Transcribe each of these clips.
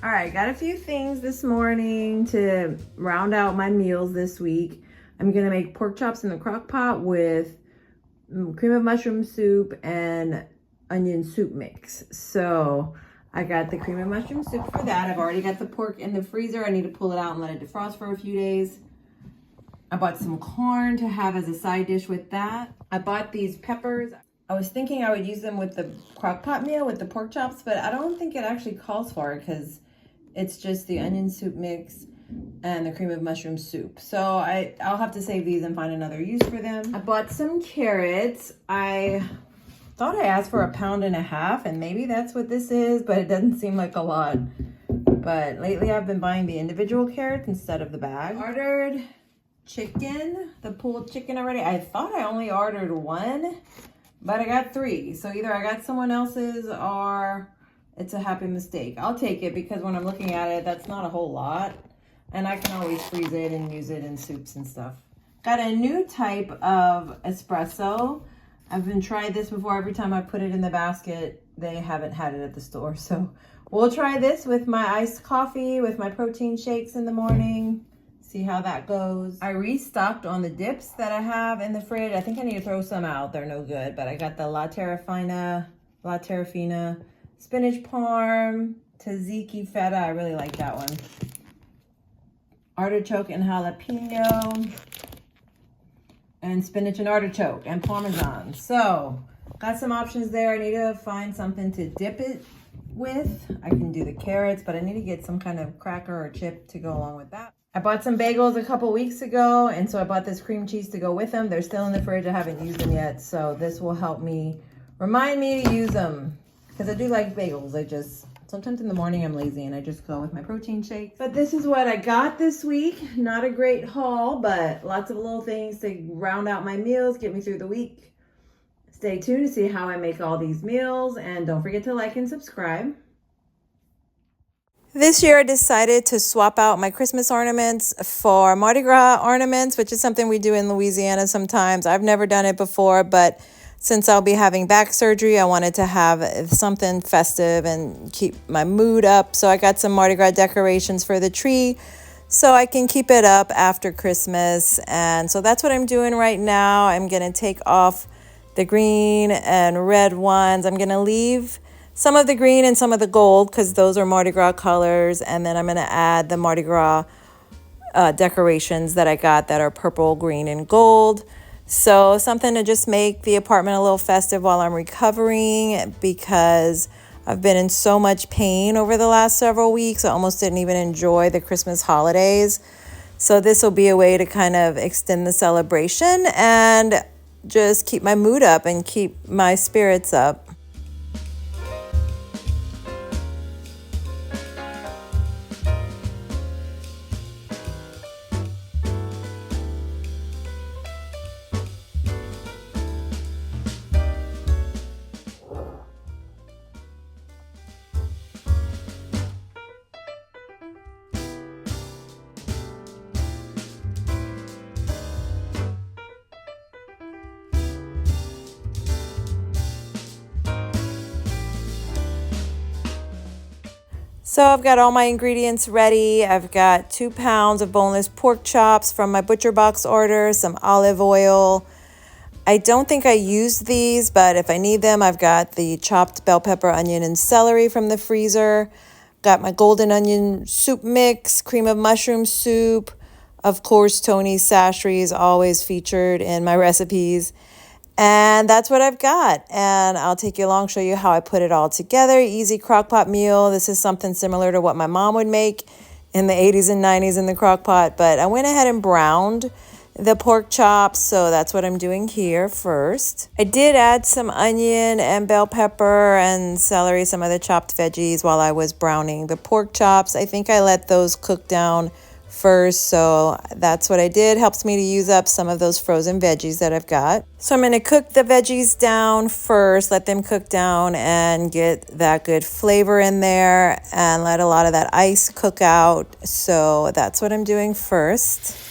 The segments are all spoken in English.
All right, got a few things this morning to round out my meals this week. I'm gonna make pork chops in the crock pot with cream of mushroom soup and onion soup mix. So I got the cream of mushroom soup for that. I've already got the pork in the freezer. I need to pull it out and let it defrost for a few days. I bought some corn to have as a side dish with that. I bought these peppers. I was thinking I would use them with the crock pot meal with the pork chops, but I don't think it actually calls for it because it's just the onion soup mix and the cream of mushroom soup. So I'll have to save these and find another use for them. I bought some carrots. I thought I asked for 1.5 pounds, and maybe that's what this is, but it doesn't seem like a lot. But lately I've been buying the individual carrots instead of the bag. Ordered chicken, the pulled chicken already. I thought I only ordered 1, but I got 3. So either I got someone else's or it's a happy mistake. I'll take it because when I'm looking at it, that's not a whole lot. And I can always freeze it and use it in soups and stuff. Got a new type of espresso. I've been tried this before. Every time I put it in the basket, they haven't had it at the store. So we'll try this with my iced coffee, with my protein shakes in the morning. See how that goes. I restocked on the dips that I have in the fridge. I think I need to throw some out. They're no good, but I got the La Terrafina spinach parm, tzatziki feta. I really like that one. Artichoke and jalapeno, and spinach and artichoke and parmesan. So got some options there. I need to find something to dip it with. I can do the carrots, but I need to get some kind of cracker or chip to go along with that. I bought some bagels a couple weeks ago, and so I bought this cream cheese to go with them. They're still in the fridge. I haven't used them yet, so this will help me, remind me to use them, because I do like bagels. Sometimes in the morning I'm lazy and I just go with my protein shake. But this is what I got this week. Not a great haul, but lots of little things to round out my meals, get me through the week. Stay tuned to see how I make all these meals, and don't forget to like and subscribe. This year I decided to swap out my Christmas ornaments for Mardi Gras ornaments, which is something we do in Louisiana sometimes. I've never done it before, but since I'll be having back surgery, I wanted to have something festive and keep my mood up. So I got some Mardi Gras decorations for the tree so I can keep it up after Christmas. And so that's what I'm doing right now. I'm going to take off the green and red ones. I'm going to leave some of the green and some of the gold because those are Mardi Gras colors. And then I'm going to add the Mardi Gras decorations that I got that are purple, green, and gold. So something to just make the apartment a little festive while I'm recovering, because I've been in so much pain over the last several weeks. I almost didn't even enjoy the Christmas holidays. So this will be a way to kind of extend the celebration and just keep my mood up and keep my spirits up. So I've got all my ingredients ready. I've got 2 pounds of boneless pork chops from my Butcher Box order, some olive oil. I don't think I used these, but if I need them, I've got the chopped bell pepper, onion, and celery from the freezer. Got my golden onion soup mix, cream of mushroom soup. Of course, Tony's sashimi is always featured in my recipes. And that's what I've got. And I'll take you along, show you how I put it all together. Easy crock pot meal. This is something similar to what my mom would make in the 80s and 90s in the crock pot. But I went ahead and browned the pork chops, so that's what I'm doing here first. I did add some onion and bell pepper and celery, some of the chopped veggies while I was browning the pork chops. I think I let those cook down first, so that's what I did. Helps me to use up some of those frozen veggies that I've got. So I'm going to cook the veggies down first, let them cook down and get that good flavor in there and let a lot of that ice cook out. So that's what I'm doing first.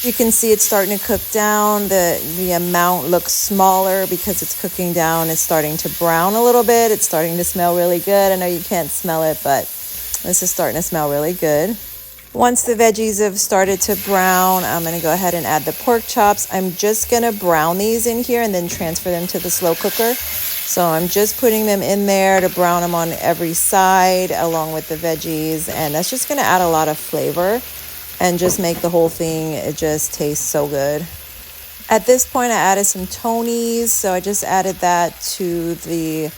You can see it's starting to cook down. The amount looks smaller because it's cooking down. It's starting to brown a little bit. It's starting to smell really good. I know you can't smell it, but this is starting to smell really good. Once the veggies have started to brown, I'm going to go ahead and add the pork chops. I'm just going to brown these in here and then transfer them to the slow cooker. So I'm just putting them in there to brown them on every side along with the veggies. And that's just going to add a lot of flavor and just make the whole thing, it just tastes so good. At this point, I added some Tony's. So I just added that to the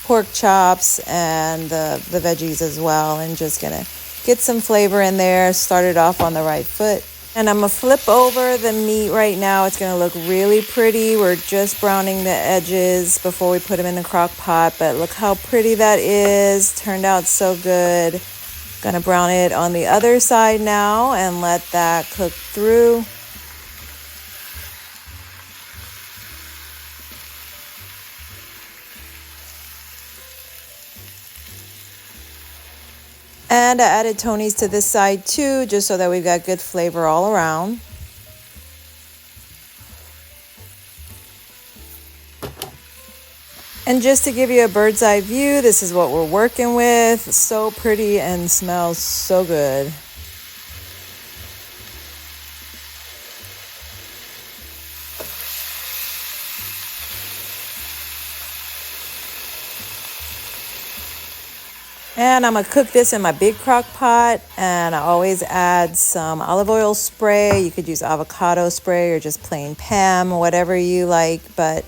pork chops and the veggies as well. And just going to get some flavor in there, start it off on the right foot. And I'm going to flip over the meat right now. It's going to look really pretty. We're just browning the edges before we put them in the crock pot. But look how pretty that is. Turned out so good. Gonna brown it on the other side now and let that cook through. And I added Tony's to this side too, just so that we've got good flavor all around. And just to give you a bird's eye view, this is what we're working with. So pretty and smells so good. And I'm gonna cook this in my big crock pot, and I always add some olive oil spray. You could use avocado spray or just plain Pam, whatever you like, but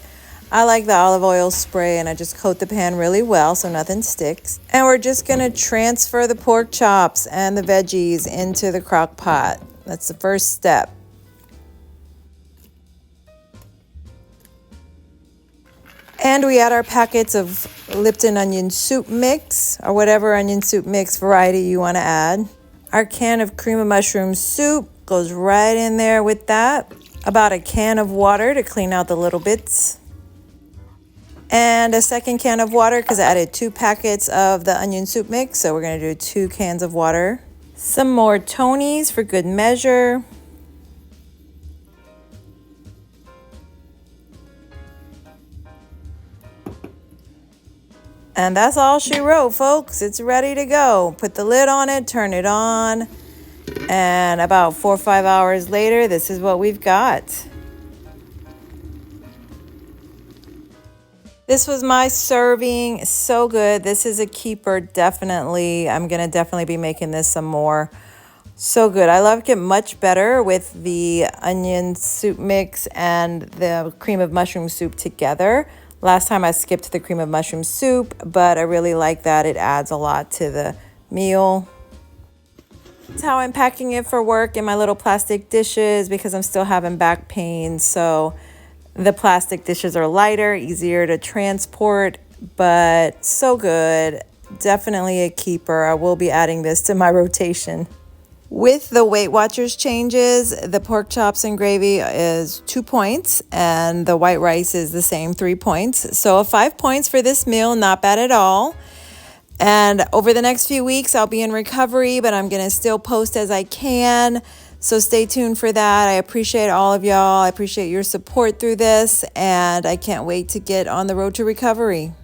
I like the olive oil spray, and I just coat the pan really well so nothing sticks. And we're just gonna transfer the pork chops and the veggies into the crock pot. That's the first step. And we add our packets of Lipton onion soup mix, or whatever onion soup mix variety you want to add. Our can of cream of mushroom soup goes right in there with that. About a can of water to clean out the little bits. And a second can of water because I added 2 packets of the onion soup mix. So we're going to do 2 cans of water. Some more Tony's for good measure. And that's all she wrote, folks. It's ready to go. Put the lid on it, turn it on. And about 4 or 5 hours later, this is what we've got. This was my serving. So good. This is a keeper, definitely. I'm going to definitely be making this some more. So good. I like it much better with the onion soup mix and the cream of mushroom soup together. Last time I skipped the cream of mushroom soup, but I really like that. It adds a lot to the meal. That's how I'm packing it for work in my little plastic dishes because I'm still having back pain. So the plastic dishes are lighter, easier to transport, but so good. Definitely a keeper. I will be adding this to my rotation. With the Weight Watchers changes, the pork chops and gravy is 2 points and the white rice is the same, 3 points. So 5 points for this meal, not bad at all. And over the next few weeks, I'll be in recovery, but I'm going to still post as I can. So stay tuned for that. I appreciate all of y'all. I appreciate your support through this, and I can't wait to get on the road to recovery.